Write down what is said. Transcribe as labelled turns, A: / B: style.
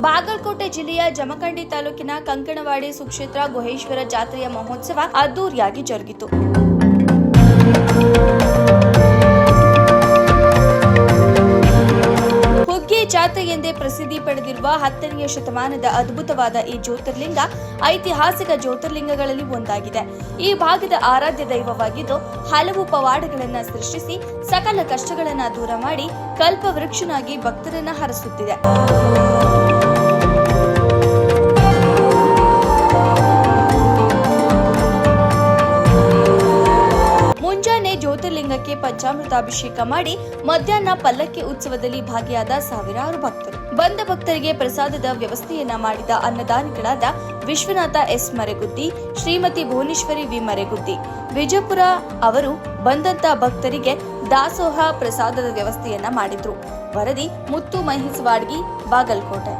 A: ಬಾಗಲಕೋಟೆ ಜಿಲ್ಲೆಯ ಜಮಖಂಡಿ ತಾಲೂಕಿನ ಕಂಕಣವಾಡಿ ಸುಕ್ಷೇತ್ರ ಗುಹೇಶ್ವರ ಜಾತ್ರೆಯ ಮಹೋತ್ಸವ ಅದ್ದೂರಿಯಾಗಿ ಜರುಗಿತು. ಜಾತ್ರೆ ಎಂದೇ ಪ್ರಸಿದ್ಧಿ ಪಡೆದಿರುವ 10ನೇ ಶತಮಾನದ ಅದ್ಭುತವಾದ ಈ ಜ್ಯೋತಿರ್ಲಿಂಗ ಐತಿಹಾಸಿಕ ಜ್ಯೋತಿರ್ಲಿಂಗಗಳಲ್ಲಿ ಒಂದಾಗಿದೆ. ಈ ಭಾಗದ ಆರಾಧ್ಯ ದೈವವಾಗಿದ್ದು ಹಲವು ಪವಾಡಗಳನ್ನು ಸೃಷ್ಟಿಸಿ ಸಕಲ ಕಷ್ಟಗಳನ್ನು ದೂರ ಮಾಡಿ ಕಲ್ಪವೃಕ್ಷನಾಗಿ ಭಕ್ತರನ್ನ ಹರಸುತ್ತಿದೆ. ಜ್ಯೋತಿರ್ಲಿಂಗಕ್ಕೆ ಪಂಚಾಮೃತಾಭಿಷೇಕ ಮಾಡಿ ಮಧ್ಯಾಹ್ನ ಪಲ್ಲಕ್ಕಿ ಉತ್ಸವದಲ್ಲಿ ಭಾಗಿಯಾದ ಸಾವಿರಾರು ಭಕ್ತರು. ಬಂದ ಭಕ್ತರಿಗೆ ಪ್ರಸಾದದ ವ್ಯವಸ್ಥೆಯನ್ನ ಮಾಡಿದ ಅನ್ನದಾನಿಗಳಾದ ವಿಶ್ವನಾಥ ಎಸ್ ಮರೆಗುದ್ದಿ, ಶ್ರೀಮತಿ ಭುವನೇಶ್ವರಿ ವಿ ಮರೆಗುದ್ದಿ, ವಿಜಯಪುರ ಅವರು ಬಂದಂತ ಭಕ್ತರಿಗೆ ದಾಸೋಹ ಪ್ರಸಾದದ ವ್ಯವಸ್ಥೆಯನ್ನ ಮಾಡಿದ್ರು. ವರದಿ ಮುತ್ತು ಮಹೇಶವಾಡ್ಗಿ, ಬಾಗಲಕೋಟೆ.